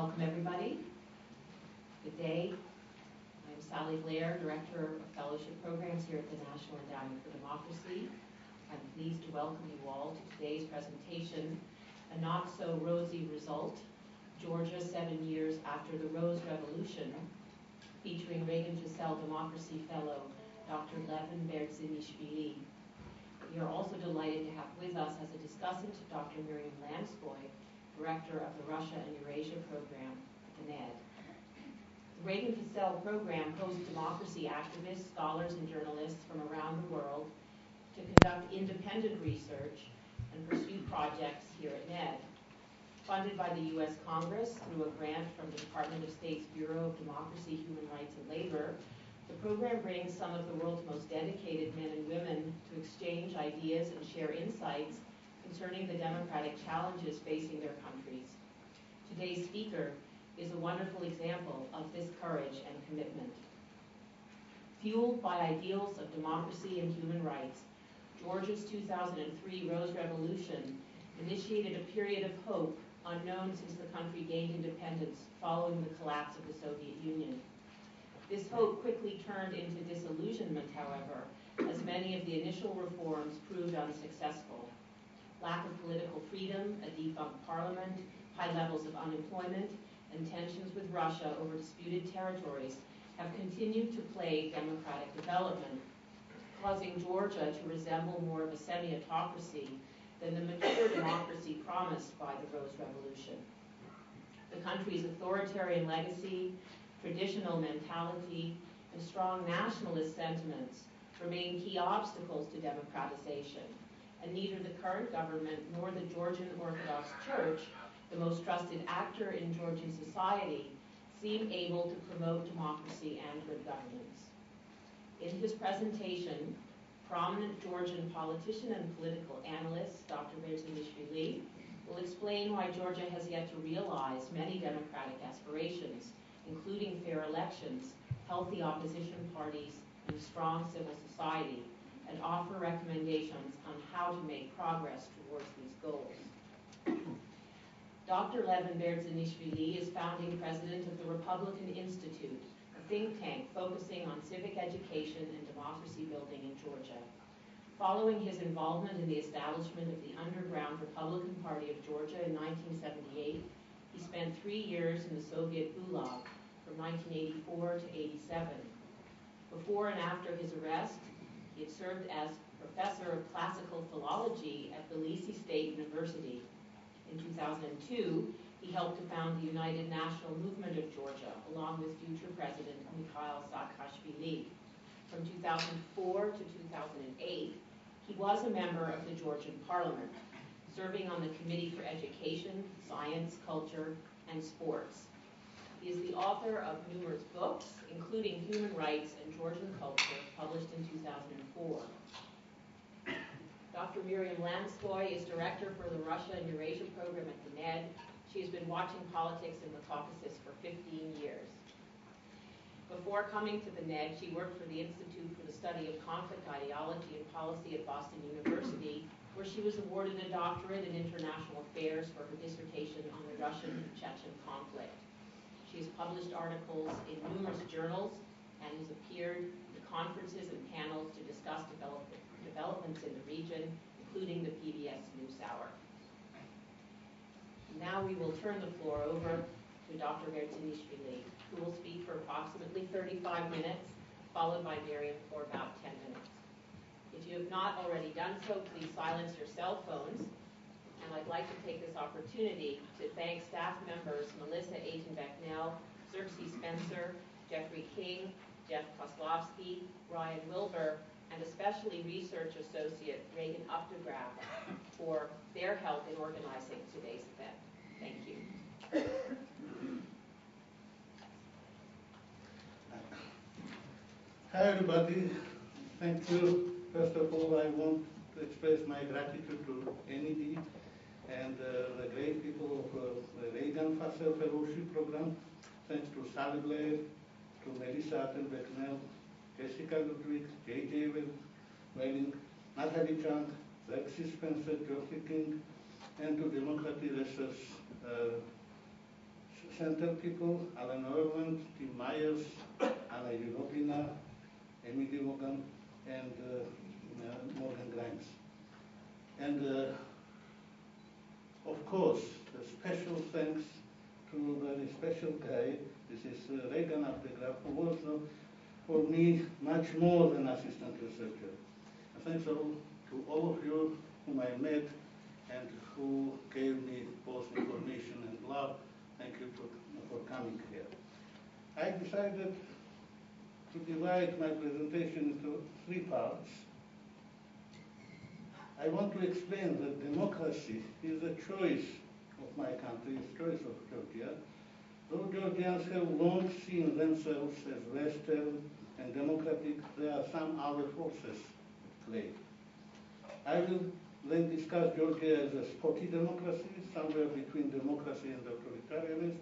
Welcome, everybody. Good day. I'm Sally Blair, Director of Fellowship Programs here at the National Endowment for Democracy. I'm pleased to welcome you all to today's presentation, A Not-So-Rosy Result, Georgia 7 Years After the Rose Revolution, featuring Reagan-Fascell Democracy Fellow, Dr. Levan Berdzenishvili. We are also delighted to have with us as a discussant Dr. Miriam Lanskoy, Director of the Russia and Eurasia Program at the NED. The Reagan-Fascell program hosts democracy activists, scholars, and journalists from around the world to conduct independent research and pursue projects here at NED. Funded by the U.S. Congress through a grant from the Department of State's Bureau of Democracy, Human Rights, and Labor, the program brings some of the world's most dedicated men and women to exchange ideas and share insights concerning the democratic challenges facing their countries. Today's speaker is a wonderful example of this courage and commitment. Fueled by ideals of democracy and human rights, Georgia's 2003 Rose Revolution initiated a period of hope unknown since the country gained independence following the collapse of the Soviet Union. This hope quickly turned into disillusionment, however, as many of the initial reforms proved unsuccessful. Lack of political freedom, a defunct parliament, high levels of unemployment, and tensions with Russia over disputed territories have continued to plague democratic development, causing Georgia to resemble more of a semi-autocracy than the mature democracy promised by the Rose Revolution. The country's authoritarian legacy, traditional mentality, and strong nationalist sentiments remain key obstacles to democratization, and neither the current government nor the Georgian Orthodox Church, the most trusted actor in Georgian society, seem able to promote democracy and good governance. In his presentation, prominent Georgian politician and political analyst, Dr. Berdzenishvili, will explain why Georgia has yet to realize many democratic aspirations, including fair elections, healthy opposition parties, and a strong civil society, and offer recommendations on how to make progress towards these goals. Dr. Levan Berdzenishvili is founding president of the Republican Institute, a think tank focusing on civic education and democracy building in Georgia. Following his involvement in the establishment of the underground Republican Party of Georgia in 1978, he spent 3 years in the Soviet Gulag from 1984 to 87. Before and after his arrest, he had served as professor of classical philology at Tbilisi State University. In 2002, he helped to found the United National Movement of Georgia, along with future President Mikhail Saakashvili. From 2004 to 2008, he was a member of the Georgian Parliament, serving on the Committee for Education, Science, Culture, and Sports. He is the author of numerous books, including Human Rights and Georgian Culture, published in 2004. Dr. Miriam Lanskoy is director for the Russia and Eurasia Program at the NED. She has been watching politics in the Caucasus for 15 years. Before coming to the NED, she worked for the Institute for the Study of Conflict Ideology and Policy at Boston University, where she was awarded a doctorate in international affairs for her dissertation on the Russian and Chechen conflict. She has published articles in numerous journals and has appeared at conferences and panels to discuss developments in the region, including the PBS NewsHour. Now we will turn the floor over to Dr. Berdzenishvili, who will speak for approximately 35 minutes, followed by Miriam for about 10 minutes. If you have not already done so, please silence your cell phones. And I'd like to take this opportunity to thank staff members Melissa Aiton-Becknell, Xerxes Spencer, Jeffrey King, Jeff Kozlowski, Ryan Wilbur, and especially research associate Reagan Updegraff for their help in organizing today's event. Thank you. Hi everybody, thank you. First of all, I want to express my gratitude to NED and the great people of the Reagan-Fascell Fellowship Program. Thanks to Sally Blair, to Melissa Aiton-Becknell, Jessica Ludwig, J.J. Welling, Natalie Chang, Xerxes Spencer, Geoffrey King, and to Democracy Research center people, Alan Orland, Tim Myers, Anna Yurobina, Emily Logan, and Morgan Grimes. And of course, a special thanks to a very special guy. This is Reagan who was for me much more than assistant researcher. And thanks to all of you whom I met and who gave me both information and love. Thank you for coming here. I decided to divide my presentation into 3 parts. I want to explain that democracy is a choice of my country, a choice of Georgia. Though Georgians have long seen themselves as Western and democratic, there are some other forces at play. I will then discuss Georgia as a spotty democracy, somewhere between democracy and authoritarianism.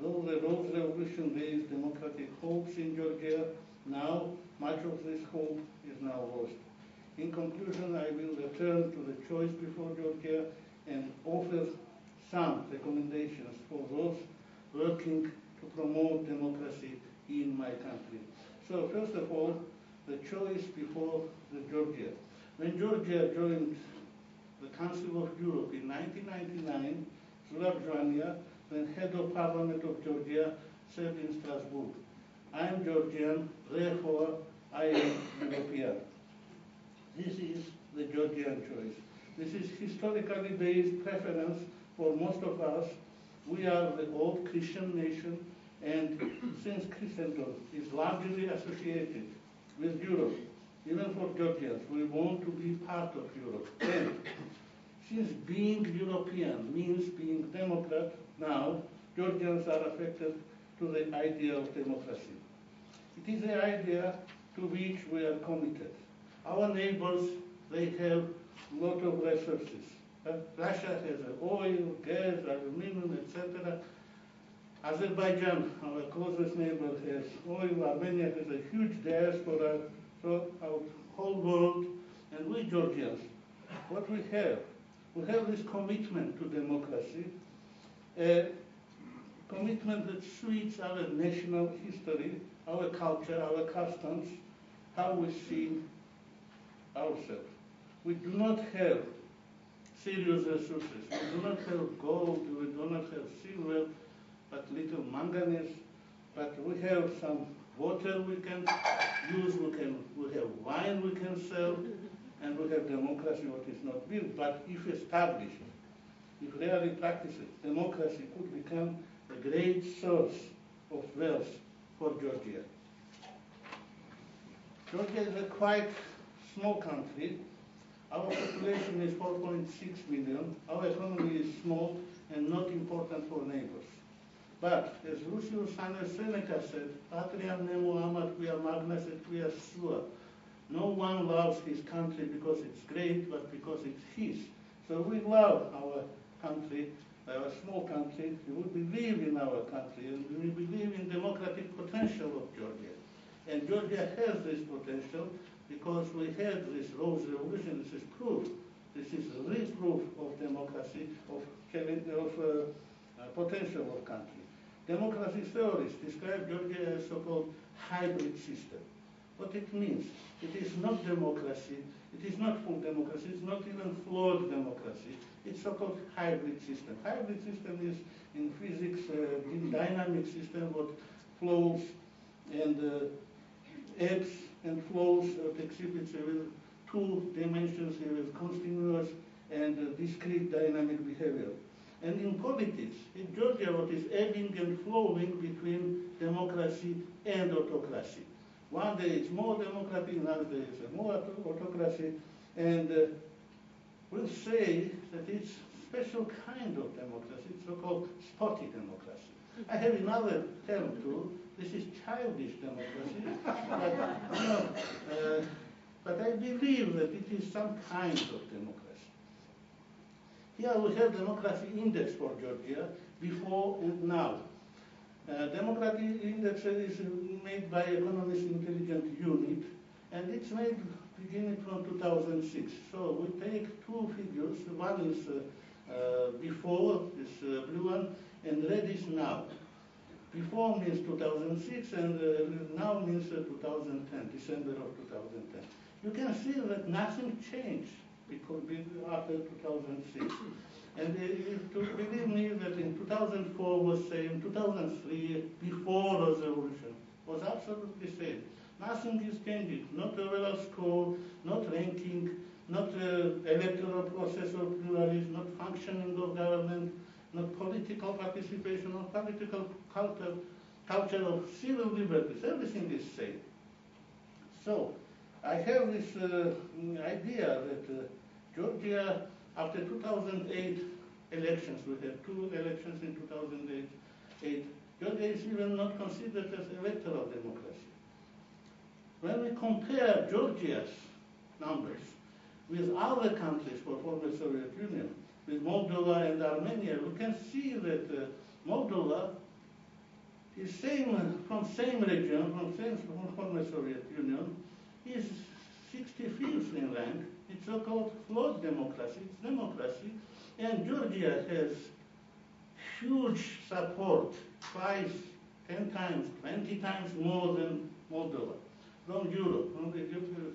Though the Rose Revolution raised democratic hopes in Georgia, now much of this hope is now lost. In conclusion, I will return to the choice before Georgia and offer some recommendations for those working to promote democracy in my country. So first of all, the choice before Georgia. When Georgia joined the Council of Europe in 1999, Zurab Joania, then head of Parliament of Georgia, said in Strasbourg, "I am Georgian, therefore I am European." This is the Georgian choice. This is historically based preference for most of us. We are the old Christian nation, and since Christendom is largely associated with Europe, even for Georgians, we want to be part of Europe. And since being European means being Democrat, now Georgians are affected to the idea of democracy. It is the idea to which we are committed. Our neighbors, they have a lot of resources. Russia has oil, gas, aluminum, etc. Azerbaijan, our closest neighbor, has oil. Armenia has a huge diaspora throughout the whole world. And we Georgians, what we have this commitment to democracy, a commitment that suits our national history, our culture, our customs, how we see ourselves. We do not have serious resources. We do not have gold, we do not have silver, but little manganese. But we have some water we can use, we have wine we can sell, and we have democracy what is not built. But if established, if really practiced, democracy could become a great source of wealth for Georgia. Georgia is a quite small country. Our population is 4.6 million. Our economy is small and not important for neighbors. But as Lucius Seneca said, "Patriam nemo amat quia magnas et quia sua." No one loves his country because it's great, but because it's his. So we love our country, our small country. We believe in our country, and we believe in democratic potential of Georgia. And Georgia has this potential because we had this Rose Revolution. This is proof. This is real proof of democracy, of potential of country. Democracy theorists describe Georgia as so-called hybrid system. What it means, it is not democracy, it is not full democracy, it's not even flawed democracy. It's so-called hybrid system. Hybrid system is in physics in dynamic system what flows and ebbs and flows exhibits with 2 dimensions with continuous and discrete dynamic behavior. And in politics, in Georgia, what is ebbing and flowing between democracy and autocracy. One day it's more democracy, another day it's more autocracy, and we'll say that it's special kind of democracy. It's so-called spotty democracy. I have another term too. This is childish democracy, but I believe that it is some kind of democracy. Here we have democracy index for Georgia before and now. Democracy index is made by Economist Intelligence Unit, and it's made beginning from 2006. So we take 2 figures. One is before, this blue one, and red is now. Before means 2006 and now means 2010, December of 2010. You can see that nothing changed because after 2006. And to believe me that in 2004 was same, 2003, before the revolution, was absolutely same. Nothing is changing. Not overall score, not ranking, not electoral process or pluralism, not functioning of government, not political participation, not political culture of civil liberties. Everything is same. So I have this idea that Georgia, after 2008 elections, we had 2 elections in 2008, Georgia is even not considered as electoral democracy. When we compare Georgia's numbers with other countries for former Soviet Union, with Moldova and Armenia, we can see that Moldova is from same region, from former Soviet Union, is 65th in rank. It's so-called closed democracy, it's democracy, and Georgia has huge support, twice, 10 times, 20 times more than Moldova. From Europe,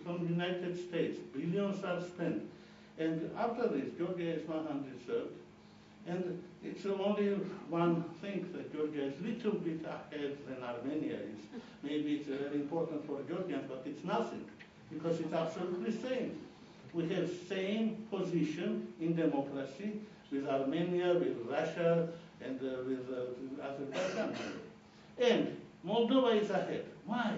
from the United States, billions are spent. And after this, Georgia is 103rd. And it's only one thing that Georgia is a little bit ahead than Armenia is. Maybe it's very important for Georgians, but it's nothing, because it's absolutely same. We have same position in democracy with Armenia, with Russia, and with Azerbaijan. And Moldova is ahead. Why?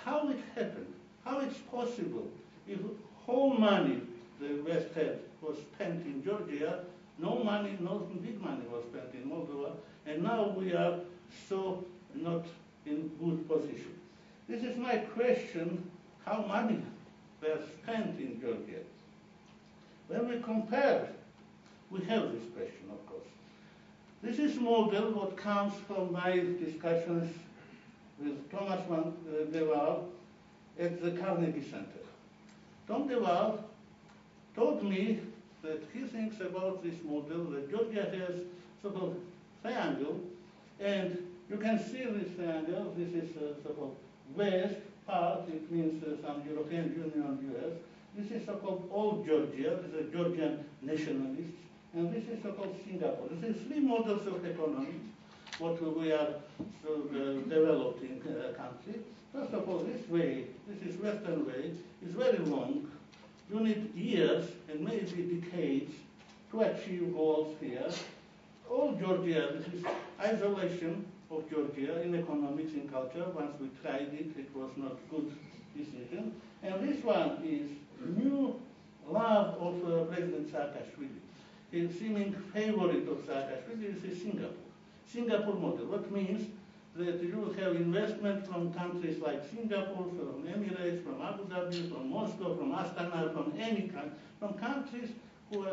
How it happened? How it's possible? If whole money the West had was spent in Georgia, no money, no big money was spent in Moldova, and now we are so not in good position. This is my question, how money were spent in Georgia? When we compare, we have this question, of course. This is model what comes from my discussions with Thomas de Waal at the Carnegie Center. Tom de Waal told me that he thinks about this model, that Georgia has so-called triangle, and you can see this triangle. This is so-called west part, it means some European Union, US. This is so-called old Georgia, this is Georgian nationalists, and this is so-called Singapore. This is 3 models of economy, what we are developing country. First of all, this way, this is Western way, is very long. You need years and maybe decades to achieve goals here. All Georgia, this is isolation of Georgia in economics, in culture. Once we tried it, it was not good decision. And this one is new love of President Saakashvili. His seeming favorite of Saakashvili is Singapore. Singapore model, what means that you will have investment from countries like Singapore, from Emirates, from Abu Dhabi, from Moscow, from Astana, from any country, from countries who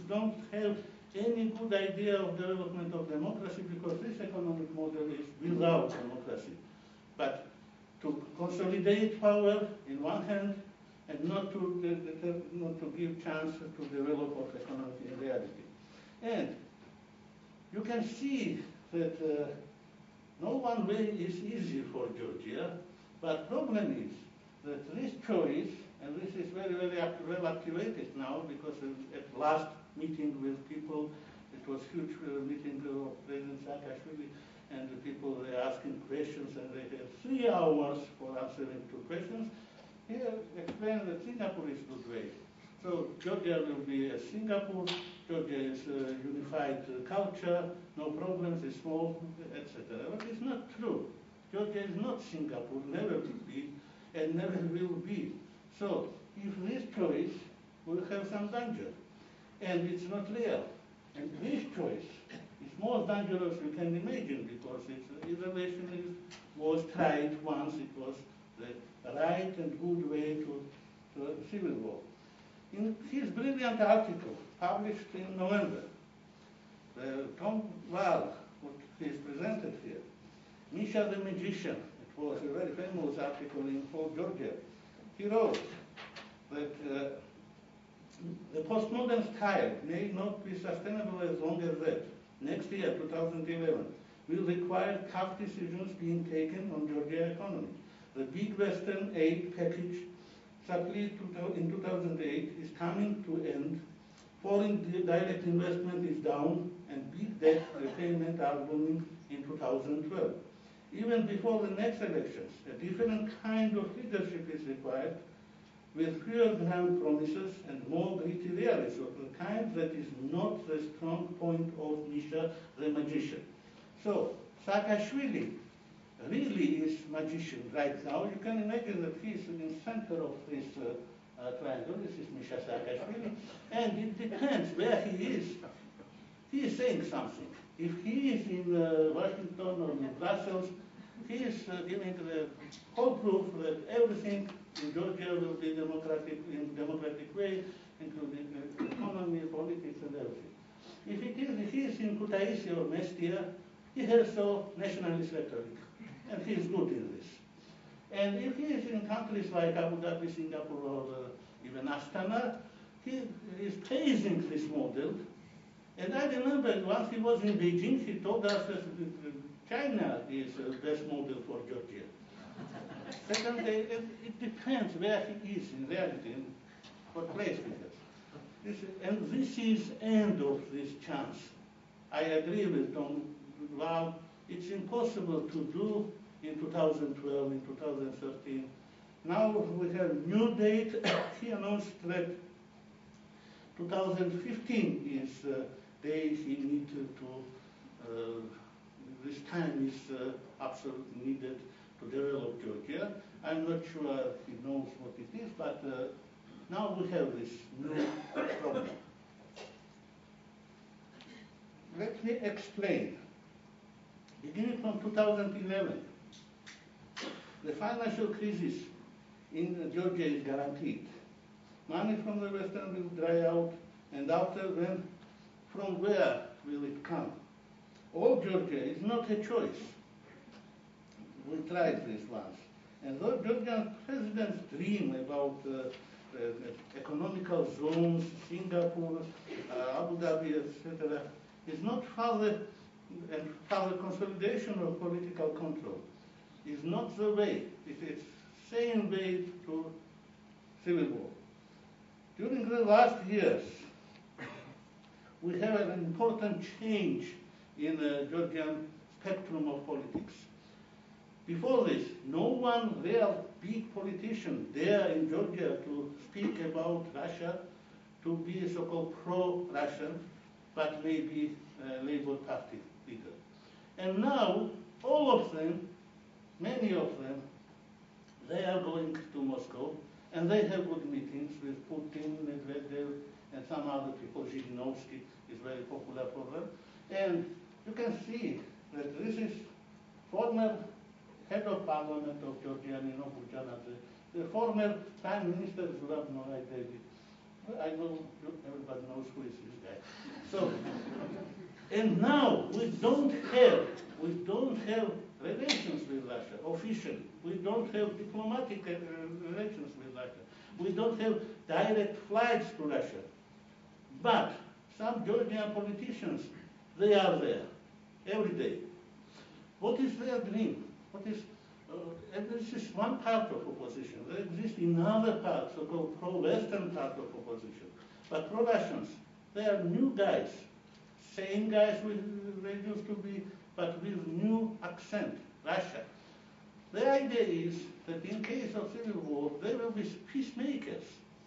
don't have any good idea of development of democracy, because this economic model is without democracy. But to consolidate power in one hand and not to give chance to develop of economy in reality. And you can see that no one way is easy for Georgia, but problem is that this choice, and this is very, very well activated now, because at last meeting with people, it was huge meeting of President Saakashvili, and the people were asking questions, and they had 3 hours for answering 2 questions. Here explain that Singapore is good way. So Georgia will be a Singapore. Georgia is a unified culture, no problems, is small, etc. But it's not true. Georgia is not Singapore, never will be, and never will be. So if this choice will have some danger, and it's not real. And this choice is more dangerous you can imagine, because isolationism was tried once. It was the right and good way to a civil war. In his brilliant article, published in November, Tom Waal, what he is presented here, Misha the Magician, it was a very famous article in Whole Georgia. He wrote that the postmodern style may not be sustainable as long as that. Next year, 2011, will require tough decisions being taken on Georgia's economy. The big Western aid package subtly in 2008 is coming to end. Foreign direct investment is down, and big debt repayment are looming in 2012. Even before the next elections, a different kind of leadership is required, with fewer grand promises and more gritty realism, of the kind that is not the strong point of Misha the magician. So, Saakashvili really is magician right now. You can imagine that he is in the center of this triangle. This is Misha Saakashvili, and it depends where he is. He is saying something. If he is in Washington or in Brussels, he is giving the whole proof that everything in Georgia will be democratic in democratic way, including the economy, politics, and everything. If he is in Kutaisi or Mestia, he has so nationalist rhetoric, and he is good in this. And if he is in countries like Abu Dhabi, Singapore, or even Astana, he is praising this model. And I remember once he was in Beijing, he told us that China is the best model for Georgia. Secondly, it depends where he is in reality and what place he has. And this is end of this chance. I agree with Tom. Wow, it's impossible to do in 2012, in 2013. Now we have new date. He announced that 2015 is day he needed to, this time is absolutely needed to develop Georgia. I'm not sure he knows what it is, but now we have this new problem. Let me explain. Beginning from 2011, the financial crisis in Georgia is guaranteed. Money from the Western will dry out, and after then, from where will it come? All Georgia is not a choice. We tried this once. And though Georgian presidents dream about economical zones, Singapore, Abu Dhabi, etc., is not further and further consolidation of political control. Is not the way. It is same way to civil war. During the last years, we have an important change in the Georgian spectrum of politics. Before this, no one real big politician there in Georgia to speak about Russia, to be a so-called pro-Russian, but maybe a Labour Party leader. And now, all of them, many of them, they are going to Moscow, and they have good meetings with Putin, Medvedev, and some other people. Zhirinovsky is very popular for them. And you can see that this is former head of parliament of Georgia, Nino Burjanadze, the former prime minister, Zurab Norai David. I know everybody knows who is this guy. So, and now we don't have relations with Russia officially. We don't have diplomatic relations with Russia. We don't have direct flights to Russia. But some Georgian politicians, they are there every day. What is their dream? And this is one part of opposition. There exists another part, so-called pro-Western part of opposition. But pro-Russians, they are new guys, same guys they used to be, but with new accent, Russia. The idea is that in case of civil war, they will be peacemakers.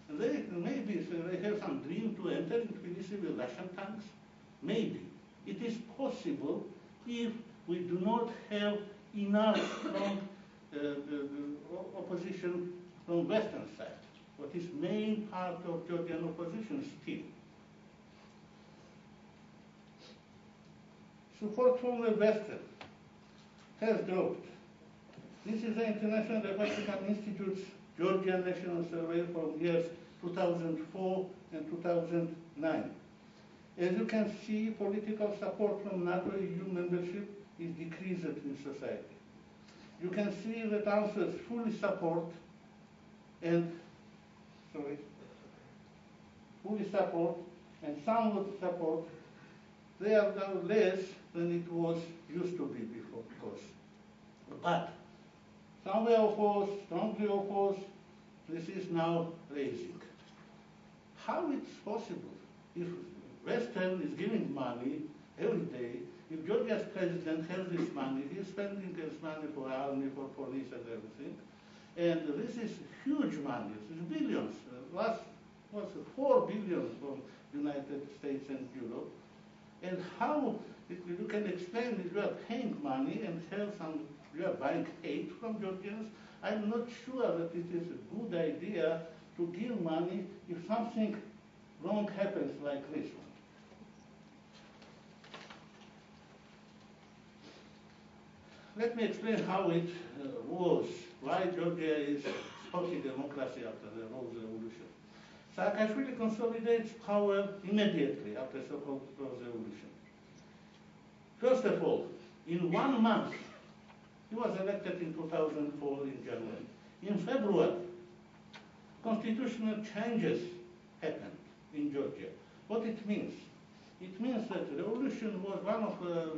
And maybe they have some dream to enter into Tbilisi with Russian tanks. Maybe. It is possible if we do not have enough from the opposition from Western side, what is main part of Georgian opposition still. Support from the Western has dropped. This is the International Republican Institute's Georgian National Survey from years 2004 and 2009. As you can see, political support from NATO EU membership is decreased in society. You can see that answers fully support and somewhat support They are now less than it was used to be before, of course. But some way of force, strongly of force, this is now raising. How it's possible if Western is giving money every day, if Georgia's president has this money, he's spending his money for army, for police and everything, and this is huge money, it's billions. Last was 4 billion from United States and Europe. And how you can explain that you are paying money and you are buying hate from Georgians? I'm not sure that it is a good idea to give money if something wrong happens like this one. Let me explain how it was, why Georgia is spotty democracy after the Rose Revolution. Saakashvili consolidates power immediately after so-called Rose Revolution. First of all, in 1 month, he was elected in 2004 in January. In February, constitutional changes happened in Georgia. What it means? It means that the revolution was one of the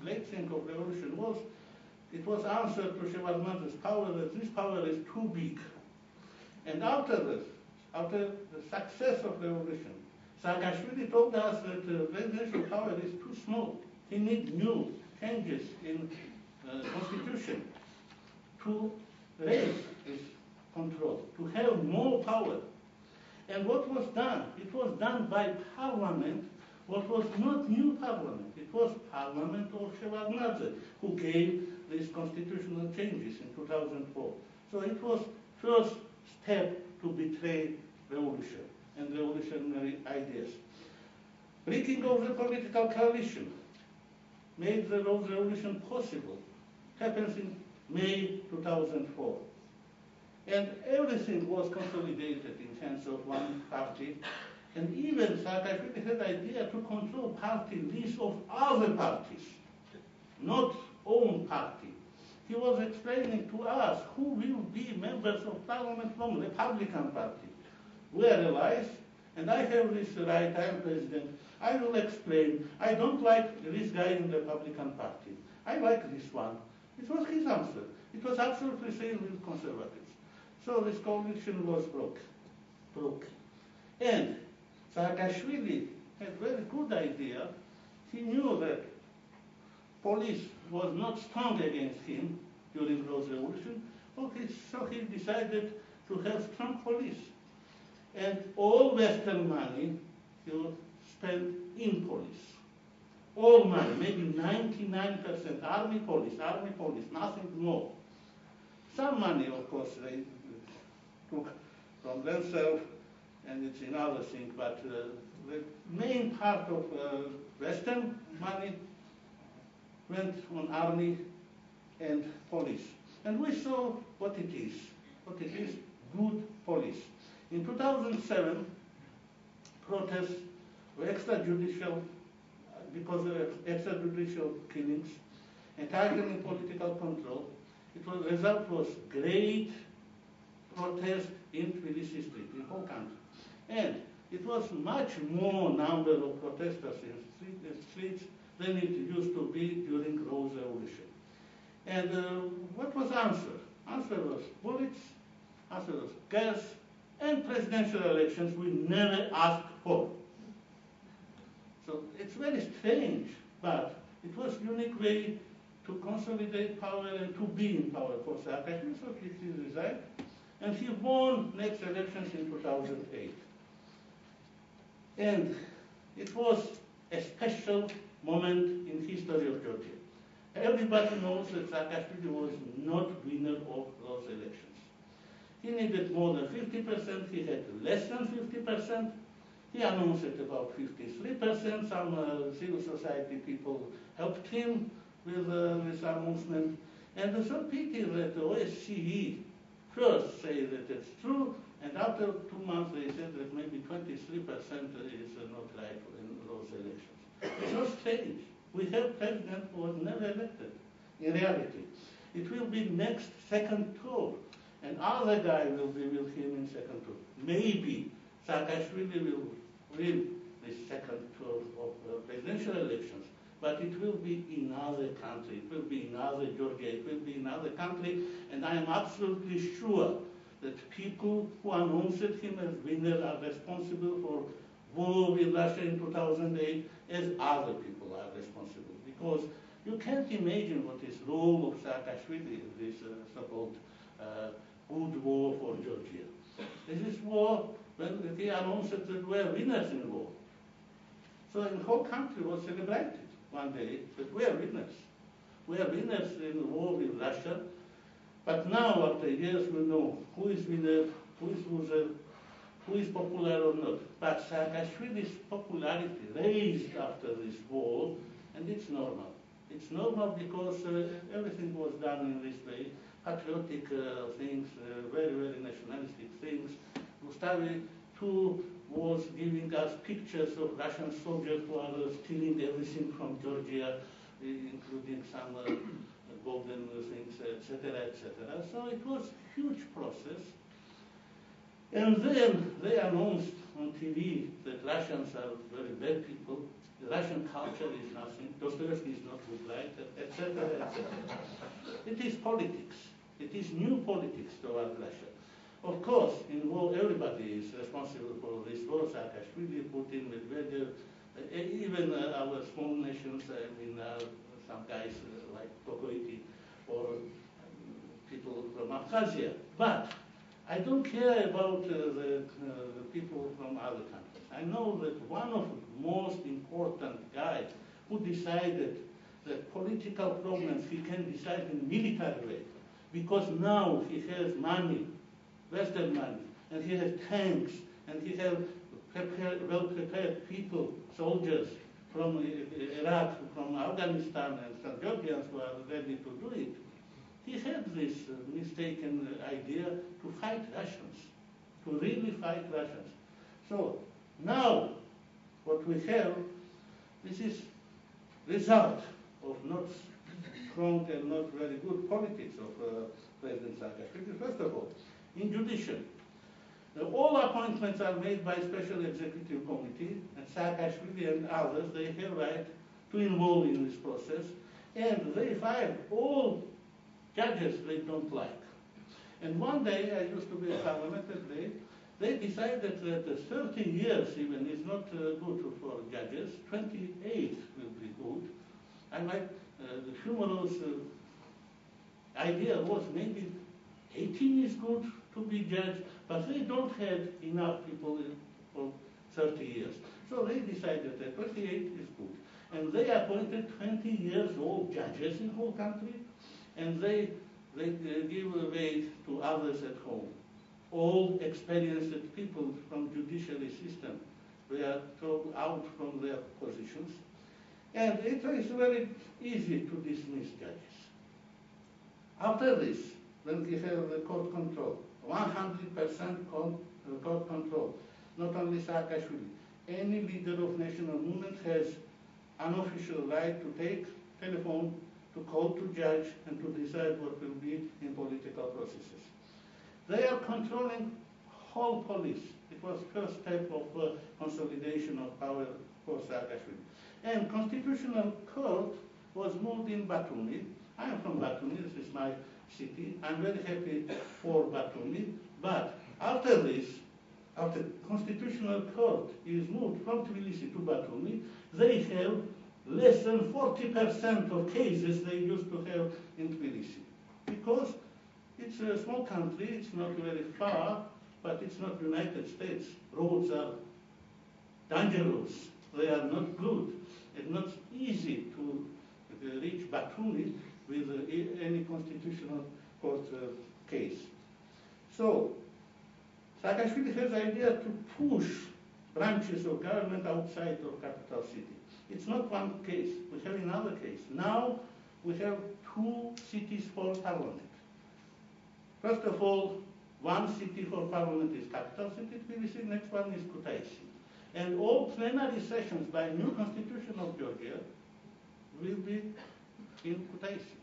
late thing of revolution was it was answer to Shevardnadze's power that this power is too big. And after this, after the success of the revolution, Saakashvili told us that the presidential power is too small. He needs new changes in constitution to raise this control, to have more power. And what was done? It was done by parliament. What was not new parliament? It was parliament of Shevardnadze who gave these constitutional changes in 2004. So it was first step to betray revolution and revolutionary ideas. Breaking of the political coalition made the Rose Revolution possible. Happens in May 2004. And everything was consolidated in hands of one party. And even Saakashvili had the idea to control party lists of other parties, not own party. He was explaining to us who will be members of parliament from the Republican Party. We are allies, and I have this right, I am president. I will explain. I don't like this guy in the Republican Party. I like this one. It was his answer. It was absolutely same with conservatives. So this coalition was broken. And Saakashvili had a very good idea. He knew that police was not strong against him during Rose Revolution, so he decided to have strong police. And all Western money he would spend in police. All money, maybe 99%, army, police, nothing more. Some money, of course, they took from themselves, and it's another thing, but the main part of Western money went on army and police. And we saw what it is good police. In 2007, protests were extrajudicial, because of extrajudicial killings and tightening political control. The result was great protest in Tbilisi street, in whole country. And it was much more number of protesters in the streets than it used to be during Rose Revolution. And what was answer? Answer was bullets, answer was gas, and presidential elections we never asked for. So it's very strange, but it was a unique way to consolidate power and to be in power for Saakashvili, so he resigned. And he won next elections in 2008. And it was a special moment in history of Georgia. Everybody knows that Saakashvili was not winner of those elections. He needed more than 50%, he had less than 50%. He announced it about 53%. Some civil society people helped him with this announcement. And it's so pity that the OSCE first say that it's true, and after 2 months they said that maybe 23% is not right in those elections. It's so strange. We have president who was never elected. In reality, it will be next second tour, and other guy will be with him in second tour. Maybe Saakashvili will win this second tour of presidential elections. But it will be in other country, it will be in other Georgia, it will be in other country, and I am absolutely sure that people who announced him as winner are responsible for war with Russia in 2008 as other people are responsible. Because you can't imagine what is the role of Saakashvili in this so-called good war for Georgia. This is war when he announced that we are winners in war. So the whole country was celebrated one day that we are winners. We are winners in the war with Russia. But now, after years, we know who is winner, who is loser, who is popular or not. But Saakashvili's popularity raised after this war, and it's normal. It's normal because everything was done in this way. Patriotic things, very, very nationalistic things. Gustavi, too, was giving us pictures of Russian soldiers who are stealing everything from Georgia, including some golden things, etc., etc. So it was a huge process. And then they announced on TV that Russians are very bad people. The Russian culture is nothing. Dostoevsky is not good, right? Etc., etc. It is politics. It is new politics toward Russia. Of course, in war, everybody is responsible for this war. Saakashvili, Putin, Medvedev, even our small nations, some guys like Tokoiti or people from Abkhazia. But I don't care about the people from other countries. I know that one of the most important guys who decided that political problems he can decide in military way, because now he has money, Western money, and he has tanks, and he has well-prepared people, soldiers from Iraq, from Afghanistan, and some Georgians who are ready to do it. He had this mistaken idea to fight Russians, to really fight Russians. So now what we have, this is result of not strong and not very good politics of President Saakashvili. First of all, in judiciary, all appointments are made by special executive committee, and Saakashvili and others, they have right to involve in this process, and they fire all judges they don't like. And one day, I used to be a parliamentary, they decided that 30 years even is not good for judges, 28 will be good. And the humorous idea was maybe 18 is good to be judged, but they don't have enough people for 30 years. So they decided that 28 is good. And they appointed 20 years old judges in the whole country, and they give away to others at home. All experienced people from judiciary system were thrown out from their positions. And it is very easy to dismiss judges. After this, when we have the court control, 100% court control, not only Saakashvili, any leader of national movement has an official right to take telephone, to call to judge, and to decide what will be in political processes. They are controlling whole police. It was first step of consolidation of power for Saakashvili. And Constitutional Court was moved in Batumi. I am from Batumi, this is my city. I'm very happy for Batumi. But after this, after Constitutional Court is moved from Tbilisi to Batumi, they have less than 40% of cases they used to have in Tbilisi. Because it's a small country, it's not very far, but it's not United States. Roads are dangerous, they are not good. It's not easy to reach Batumi with any Constitutional Court case. So, Saakashvili has the idea to push branches of government outside of capital city. It's not one case. We have another case. Now we have 2 cities for parliament. First of all, one city for parliament is capital city, Tbilisi, next one is Kutaisi. And all plenary sessions by new constitution of Georgia will be in Kutaisi.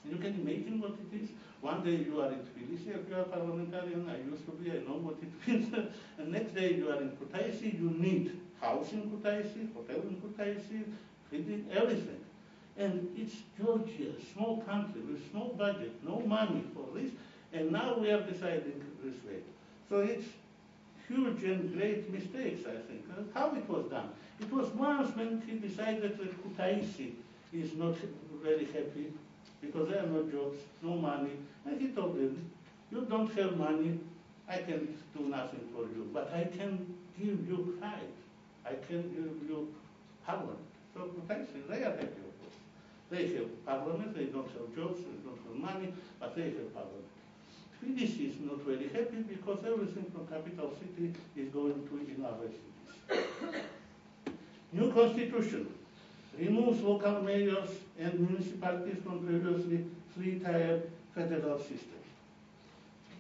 You can imagine what it is. One day you are in Tbilisi, if you are parliamentarian, I used to be, I know what it means. And next day you are in Kutaisi, you need house in Kutaisi, hotel in Kutaisi, feeding, everything. And it's Georgia, small country with small budget, no money for this, and now we are deciding this way. So it's huge and great mistakes, I think. How it was done? It was once when he decided that Kutaisi is not very happy because there are no jobs, no money, and he told them, you don't have money, I can do nothing for you, but I can give you pride. I can give you parliament. So Kutaisi, they are happy, of course. They have parliament, they don't have jobs, they don't have money, but they have parliament. Tbilisi is not very happy because everything from capital city is going to in other cities. New constitution removes local mayors and municipalities from previously three-tier federal system.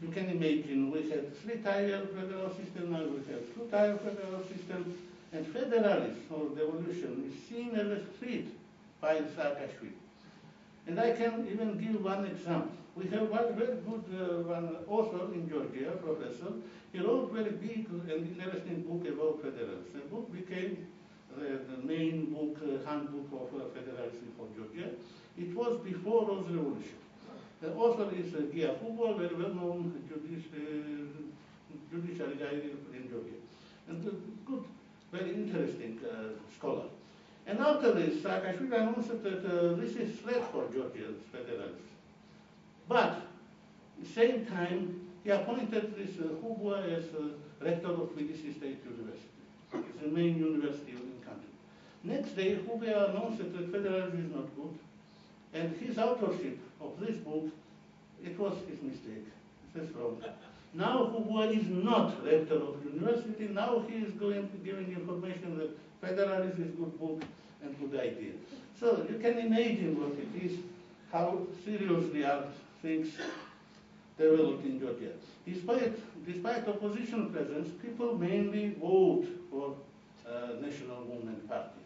You can imagine we had three-tier federal system, now we have two-tier federal system, and federalism or devolution is seen as a threat by Saakashvili. And I can even give one example. We have one very good one author in Georgia, professor. He wrote very big and interesting book about federalism. The book became the main book, handbook of federalism for Georgia. It was before Rosy revolution. The author is Gia Hubo, very well-known judiciary guy in Georgia. And a good, very interesting scholar. And after this, Saakashvili announced that this is threat for Georgia's federalism. But at the same time, he appointed this Hubo as rector of Tbilisi State University. It's the main university in the country. Next day, Hubo announced that federalism is not good, and his authorship of this book, it was his mistake. This is wrong. Now Hubo is not rector of university. Now he is giving information that federalism is good book and good idea. So you can imagine what it is, how seriously are things developed in Georgia. Despite opposition presence, people mainly vote for National Movement Party.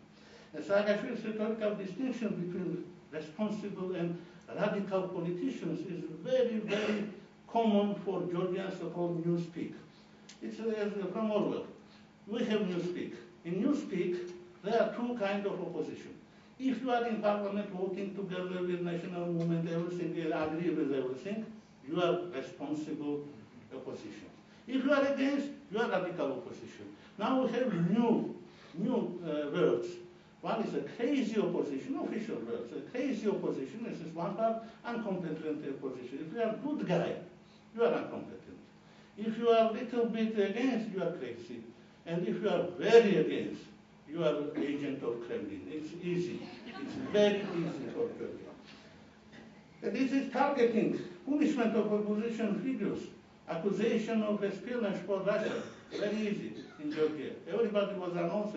And Saakashvili's rhetorical distinction between responsible and radical politicians is very, very common for Georgian so-called newspeak. It's from Orwell. We have newspeak. In newspeak, there are two kinds of opposition. If you are in parliament voting together with national movement, everything, you agree with everything, you are responsible opposition. If you are against, you are radical opposition. Now we have new words. One is a crazy opposition, official words. A crazy opposition, this is one part, incompetent opposition. If you are a good guy, you are incompetent. If you are a little bit against, you are crazy. And if you are very against, you are an agent of Kremlin. It's easy. It's very easy for Georgia. And this is targeting, punishment of opposition figures, accusation of espionage for Russia. Very easy in Georgia. Everybody was announced,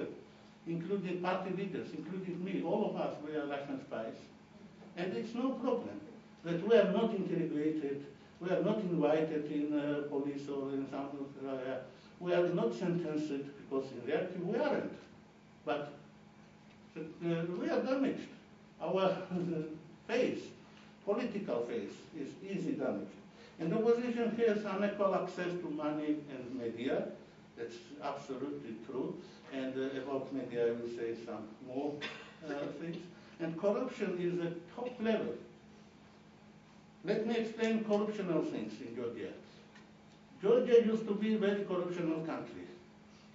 including party leaders, including me. All of us, we are Russian spies. And it's no problem that we are not interrogated, we are not invited in police or in some area. We are not sentenced because in reality we aren't. But we are damaged. Our face, political face, is easy damaged. And the opposition has unequal access to money and media. That's absolutely true. And about media, I will say some more things. And corruption is at top level. Let me explain corruptional things in Georgia. Georgia used to be a very corruptional country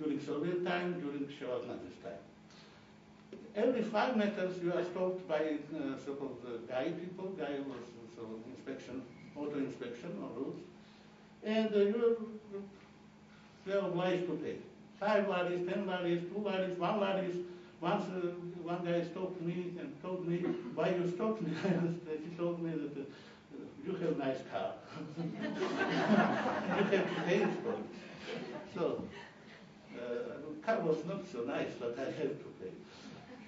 during Soviet time, during Shevardnadze's time. Every 5 meters you are stopped by so-called Guy people. Guy was inspection, auto inspection on roads. And you are obliged to pay. 5 laris, 10 laris, 2 laris, 1 laris. Once one guy stopped me and told me, why you stopped me? He told me that you have a nice car. You have to pay for it. So, the car was not so nice, but I have to pay.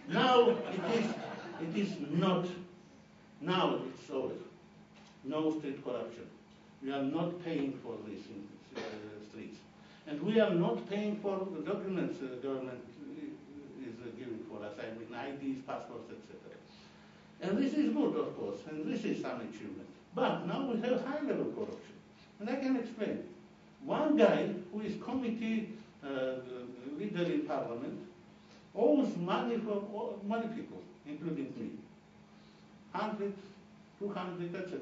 Now it is not, now it's over. No street corruption. We are not paying for this in streets. And we are not paying for the documents the government is giving for us, I mean IDs, passports, etc. And this is good, of course, and this is some achievement. But now we have high-level corruption. And I can explain. One guy who is committee leader in parliament owes money from many people, including me. 100, 200, etc.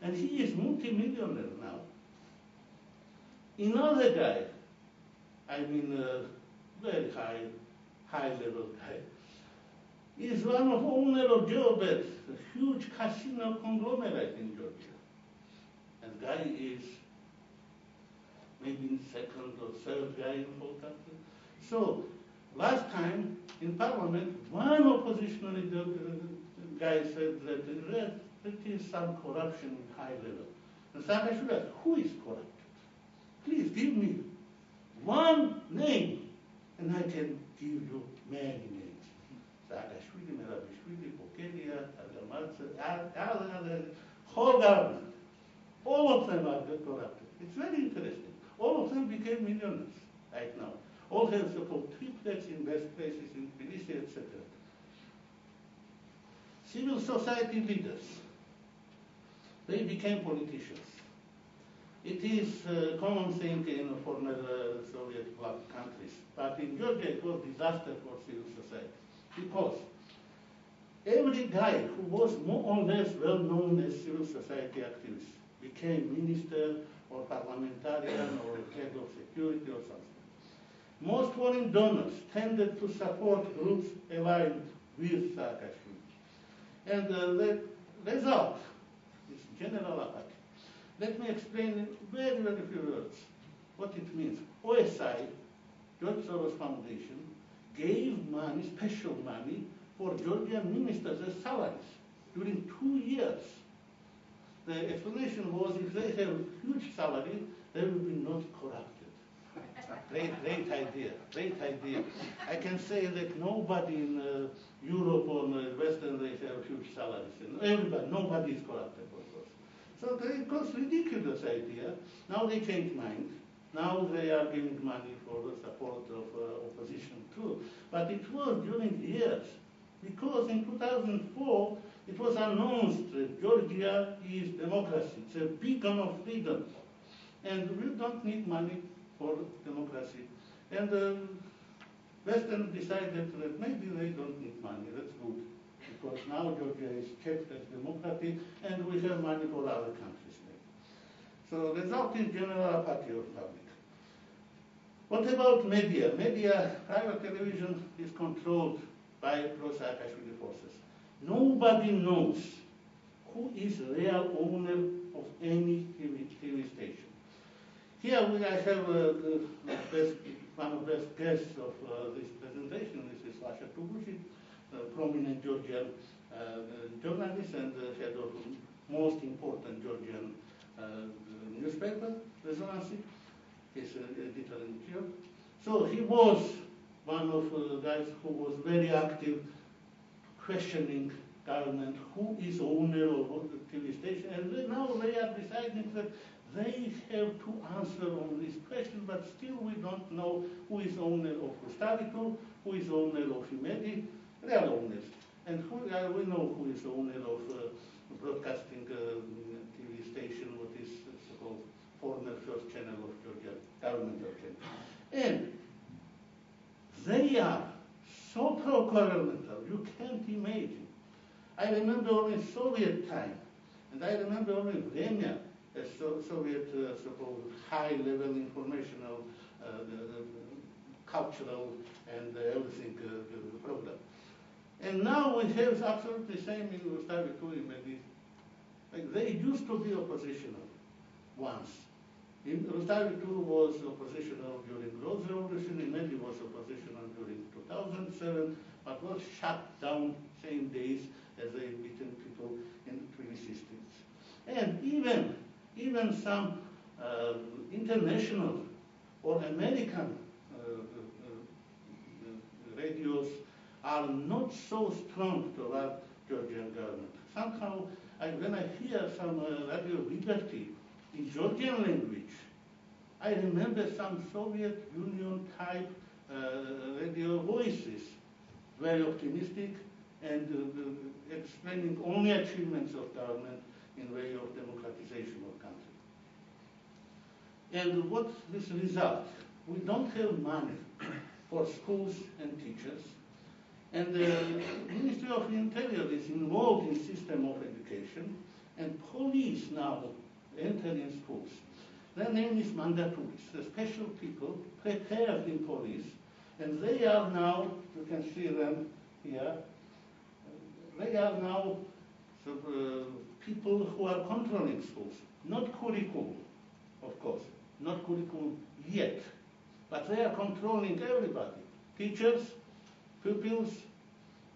And he is multi-millionaire now. Another guy, I mean very high-level guy, is one of owner of Geobet, a huge casino conglomerate in Georgia. And guy is maybe second or third guy in the whole country. So last time in Parliament, one oppositional guy said that there is some corruption in high level. And Saakashvili asked, who is corrupted? Please give me one name, and I can give you many names. Saakashvili, Merabishvili, Pokelia, Tagamadze, whole government. All of them are corrupted. It's very interesting. All of them became millionaires right now. All have so-called triplets in best places in Tbilisi, etc. Civil society leaders, they became politicians. It is a common thing in former Soviet bloc countries, but in Georgia it was disaster for civil society because every guy who was more or less well known as civil society activist became minister or parliamentarian or head of security or something. Most foreign donors tended to support groups aligned with Saakashvili. And the result is general apathy. Let me explain in very, very few words what it means. OSI, George Soros Foundation, gave money, special money, for Georgian ministers as salaries during 2 years. The explanation was if they have huge salary, they will be not corrupted. Great idea, great idea. I can say that nobody in Europe or Western, they have huge salaries. And everybody, nobody is corrupted, of course. So it was ridiculous idea. Now they changed mind. Now they are giving money for the support of opposition too. But it was during years, because in 2004, it was announced that Georgia is democracy. It's a beacon of freedom. And we don't need money for democracy. And Western decided that maybe they don't need money. That's good. Because now Georgia is kept as democracy and we have money for other countries. So the result is general apathy of public. What about media? Media, private television is controlled by pro-Saakashvili forces. Nobody knows who is the real owner of any TV station. Here I have one of the best guests of this presentation. This is Lasha Tubushi, a prominent Georgian journalist and head of most important Georgian newspaper, Rosy. He's an editor-in-chief. So he was one of the guys who was very active questioning government, who is owner of the TV station, and now they are deciding that they have to answer on this question, but still we don't know who is owner of Gustavitu, who is owner of Imedi, real owners. And we know who is owner of broadcasting TV station, what is so-called former first channel of Georgia, governmental channel. And they are so pro-governmental, you can't imagine. I remember only Soviet time, and I remember only Vremya, a Soviet so-called high-level informational, cultural, and everything program. And now we have absolutely the same in Gustavitu, maybe. Like they used to be oppositional once. Gustavitu was oppositional during Rosy Revolution, Imedi was oppositional during 2007, but was shut down same days as they beaten people in the Tbilisi streets. And even some international or American radios are not so strong toward Georgian government. Somehow, when I hear some Radio Liberty in Georgian language, I remember some Soviet Union type radio voices, very optimistic and explaining only achievements of government in way of democratization of country. And what this result? We don't have money for schools and teachers. And the Ministry of Interior is involved in system of education, and police now enter in schools. Their name is mandatories, the special people prepared in police, and they are now, you can see them here, they are now people who are controlling schools, not curriculum, of course, not curriculum yet, but they are controlling everybody. Teachers, pupils,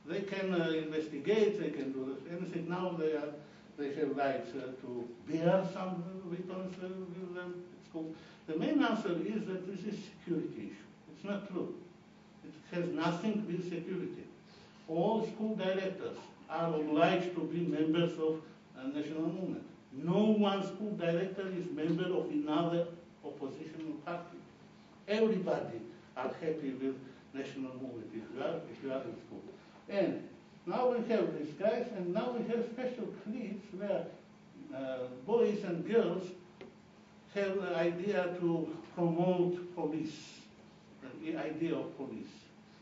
they can investigate, they can do anything. Now they have rights to bear some weapons with them at school. The main answer is that this is security issue. It's not true. It has nothing with security. All school directors are obliged to be members of a national movement. No one school director is member of another oppositional party. Everybody are happy with national movement if you are in school. And now we have these guys, and now we have special cliques where boys and girls have the idea to promote police, the idea of police.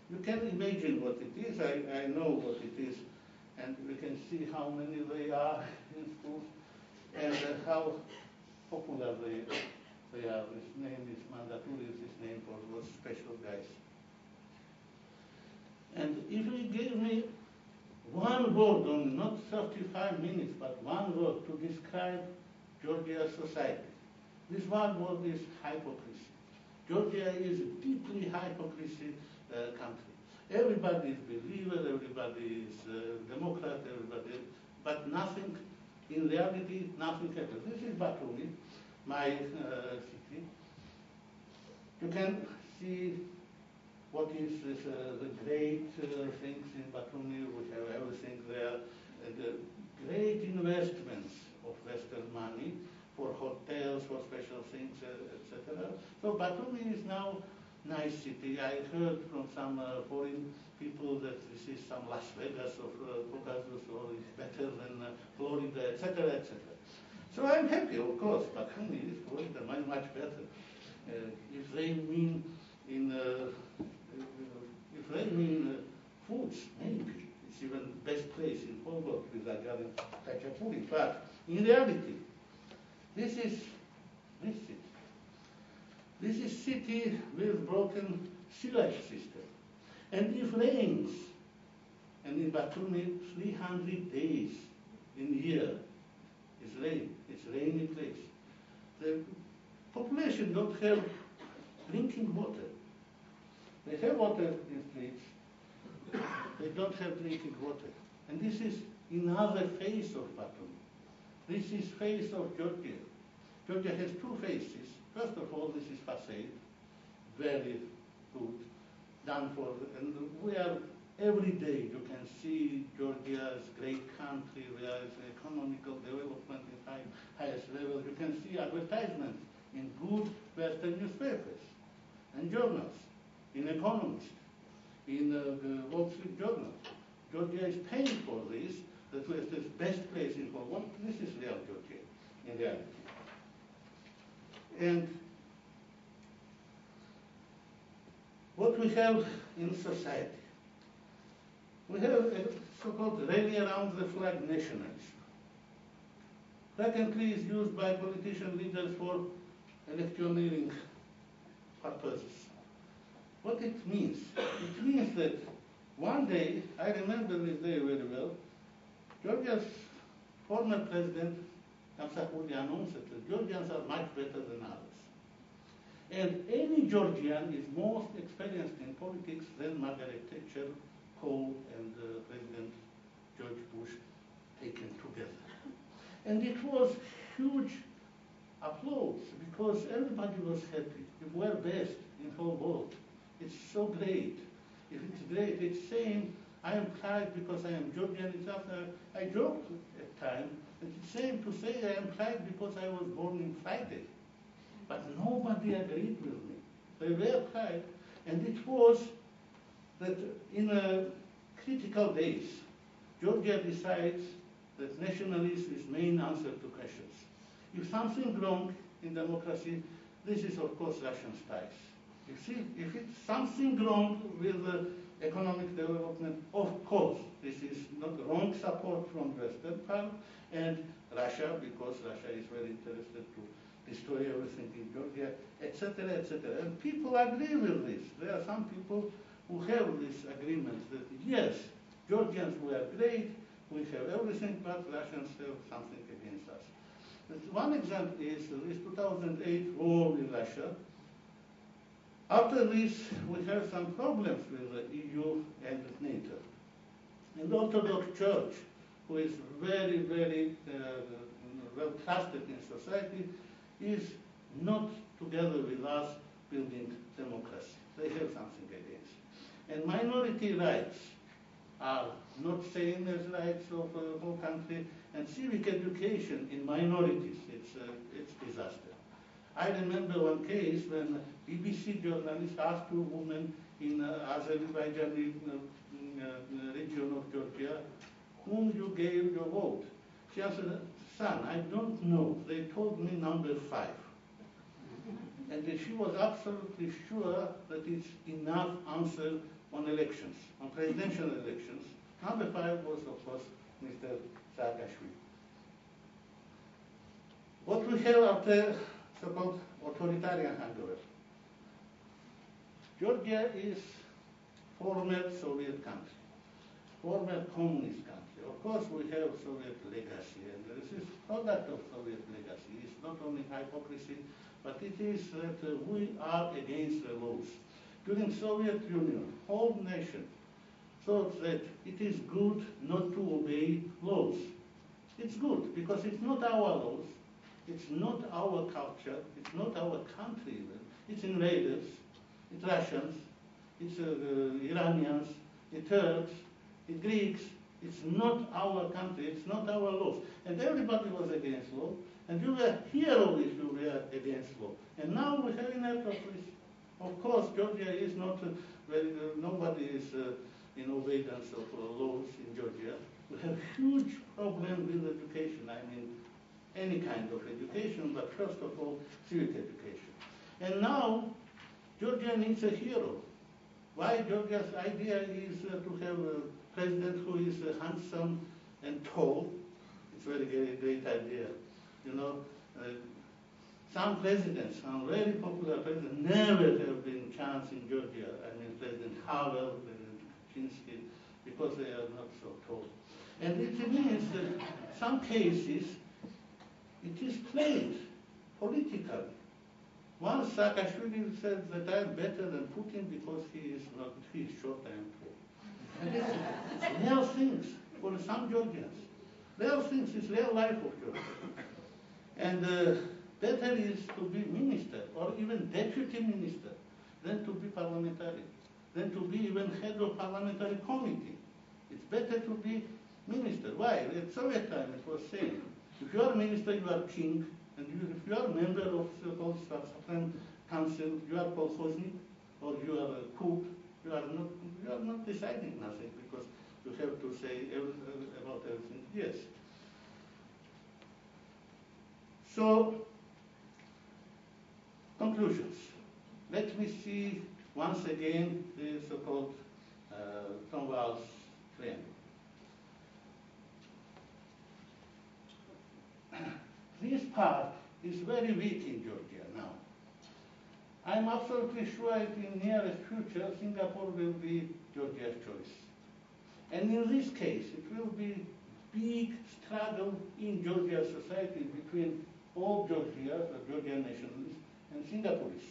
You can imagine what it is. I know what it is, and we can see how many they are in schools and how popular they are. His name is mandatory, is his name for those special guys. And if you give me one word, on not 35 minutes, but one word to describe Georgia's society, this one word is hypocrisy. Georgia is a deeply hypocrisy country. Everybody is believer, everybody is Democrat, everybody, but nothing, in reality, nothing happens. This is Batumi, my city. You can see what is this, the great things in Batumi. We have everything there. The great investments of Western money for hotels, for special things, etc. So Batumi is now nice city. I heard from some foreign people that this is some Las Vegas of Caucasus, or it's better than Florida, etc., etc. So I'm happy, of course. Batumi is Florida much better. If they mean foods, maybe it's even best place in whole world with Agari Khachapuri. But in reality, this is city. This is city with broken sewage system. And if rains, and in Batumi 300 days in a year is rain, it's rainy place. The population don't have drinking water. They have water in streets, they don't have drinking water. And this is another face of Batumi. This is face of Georgia. Georgia has two faces. First of all, this is facade, very good, done for, and we are, every day you can see Georgia's great country, where is economical development in highest level. You can see advertisements in good Western newspapers and journals, in Economist, in the Wall Street Journal. Georgia is paying for this, that was the best place in the world. This is real Georgia, in reality. And what we have in society, we have a so-called rally around the flag nationalism. Frequently is used by politician leaders for electioneering purposes. What it means? It means that one day, I remember this day very well, Georgia's former president, Gamsakuri, announced that the Georgians are much better than others. And any Georgian is most experienced in politics than Margaret Thatcher, Kohl, and President George Bush taken together. And it was huge applause because everybody was happy. We were best in the whole world. It's so great. If it's great, it's saying I am proud because I am Georgian. It's after, I joked at time, it's the same to say I am proud because I was born in Friday. But nobody agreed with me. They were proud, and it was that in critical days, Georgia decides that nationalism is main answer to questions. If something wrong in democracy, this is of course Russian spies. You see, if it's something wrong with economic development. Of course, this is not wrong support from Western part, and Russia, because Russia is very interested to destroy everything in Georgia, etc., etc. And people agree with this. There are some people who have this agreement that yes, Georgians were great, we have everything, but Russians have something against us. One example is this 2008 war with Russia. After this, we have some problems with the EU and NATO. And the Orthodox Church, who is very, very well trusted in society, is not together with us building democracy. They have something against. And minority rights are not same as rights of the whole country. And civic education in minorities, it's disaster. I remember one case when BBC journalist asked two women in Azerbaijani region of Georgia, whom you gave your vote. She answered, son, I don't know. They told me number 5. And she was absolutely sure that it's enough answer on elections, on presidential elections. Number 5 was, of course, Mr. Saakashvili. What we have after so-called authoritarian Hungary. Georgia is former Soviet country, former communist country. Of course, we have Soviet legacy, and this is product of Soviet legacy. It's not only hypocrisy, but it is that we are against the laws. During Soviet Union, whole nation thought that it is good not to obey laws. It's good because it's not our laws, it's not our culture, it's not our country even. It's invaders, it's Russians, it's Iranians, it's Turks, it's Greeks. It's not our country, it's not our laws. And everybody was against law, and you were hero if you were against law. And now we have in autocracy. Of course, Georgia is not nobody is in obedience of laws in Georgia. We have huge problem with education. I mean, any kind of education, but first of all, civic education. And now, Georgia needs a hero. Why Georgia's idea is to have a president who is handsome and tall? It's a very great idea. You know, some presidents, some very popular presidents, never have been chance in Georgia. I mean, President Havel, President Kaczynski, because they are not so tall. And it means that some cases, it is played politically. Once Saakashvili said that I'm better than Putin because he is short and tall. And it's real things for some Georgians. Real things is real life of Georgia. And better is to be minister or even deputy minister than to be parliamentarian, than to be even head of parliamentary committee. It's better to be minister. Why? At Soviet time it was saying, if you are minister, you are king, and if you are member of the Supreme Council, you are kolkhoznik, or you are a cook, you are not deciding nothing because you have to say about everything yes. So, conclusions. Let me see once again the so-called Tonval's framework. This part is very weak in Georgia now. I'm absolutely sure in the nearest future Singapore will be Georgia's choice. And in this case, it will be big struggle in Georgia's society between all Georgians, or Georgian nationalists, and Singaporeans.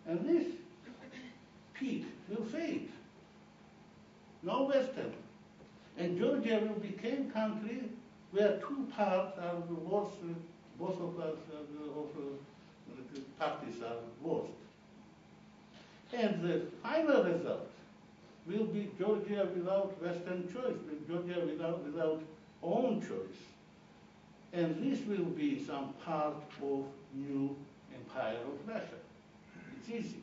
And this peak will fade. No Western. And Georgia will become country where two parts are worse, both of us, the parties are worst. And the final result will be Georgia without Western choice, Georgia without own choice. And this will be some part of new empire of Russia. It's easy.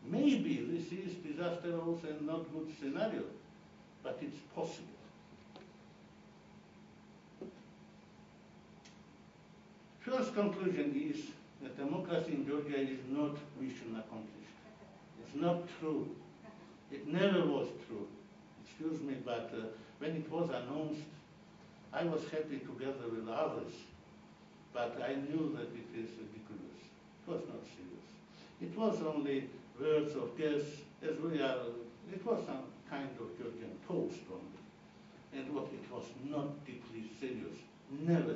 Maybe this is disastrous and not good scenario, but it's possible. First conclusion is that democracy in Georgia is not mission accomplished. It's not true. It never was true. Excuse me, but when it was announced, I was happy together with others, but I knew that it is ridiculous. It was not serious. It was only words of guess, as we are, it was some kind of Georgian toast only. And what it was not deeply serious, never.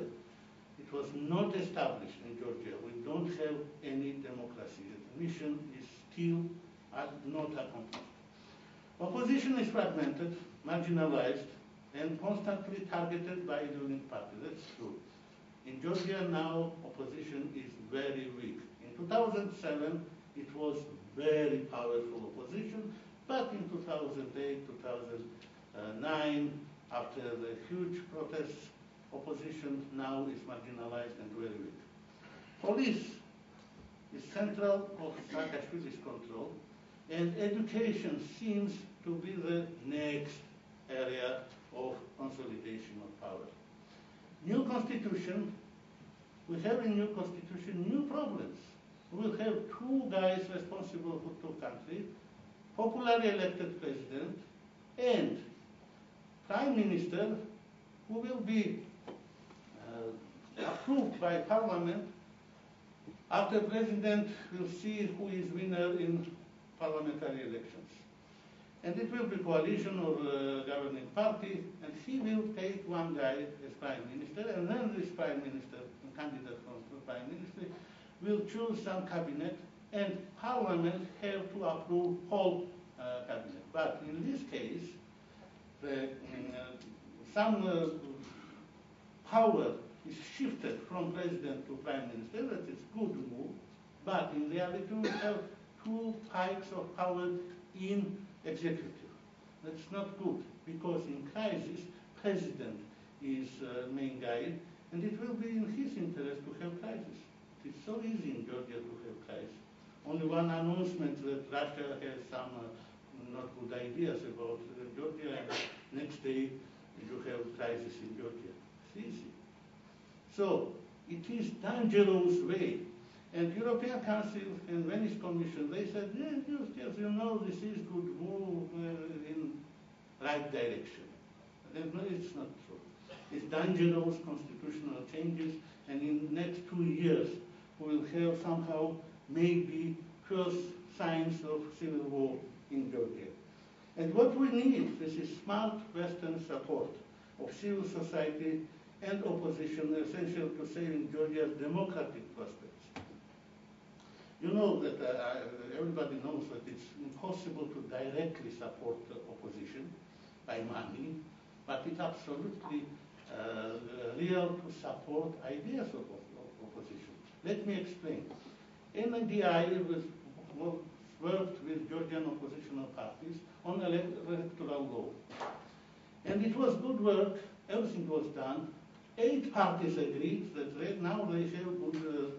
It was not established in Georgia. We don't have any democracy. The mission is still not accomplished. Opposition is fragmented, marginalized, and constantly targeted by the ruling party. That's true. In Georgia now, opposition is very weak. In 2007, it was very powerful opposition, but in 2008, 2009, after the huge protests, opposition now is marginalized and very weak. Police is central of Saakashvili's control, and education seems to be the next area of consolidation of power. New constitution, we have in new constitution new problems. We will have two guys responsible for two countries, popularly elected president, and prime minister who will be approved by parliament after president will see who is winner in parliamentary elections. And it will be coalition or governing party, and he will take one guy as prime minister, and then this prime minister, candidate for prime minister, will choose some cabinet, and parliament have to approve whole cabinet. But in this case, some power is shifted from president to prime minister. That is good move, but in reality we have two pikes of power in executive. That's not good, because in crisis, president is main guy, and it will be in his interest to have crisis. It is so easy in Georgia to have crisis. Only one announcement that Russia has some not good ideas about Georgia, and next day you have crisis in Georgia. It's easy. So it is dangerous way. And European Council and Venice Commission, they said, yes, you know, this is good move in right direction. And no, it's not true. It's dangerous constitutional changes, and in the next 2 years, we will have somehow maybe first signs of civil war in Georgia. And what we need is a smart Western support of civil society and opposition, essential to saving Georgia's democratic prospects. You know that everybody knows that it's impossible to directly support the opposition by money, but it's absolutely real to support ideas of opposition. Let me explain. NDI worked with Georgian oppositional parties on electoral law. And it was good work, everything was done. 8 parties agreed that now they have good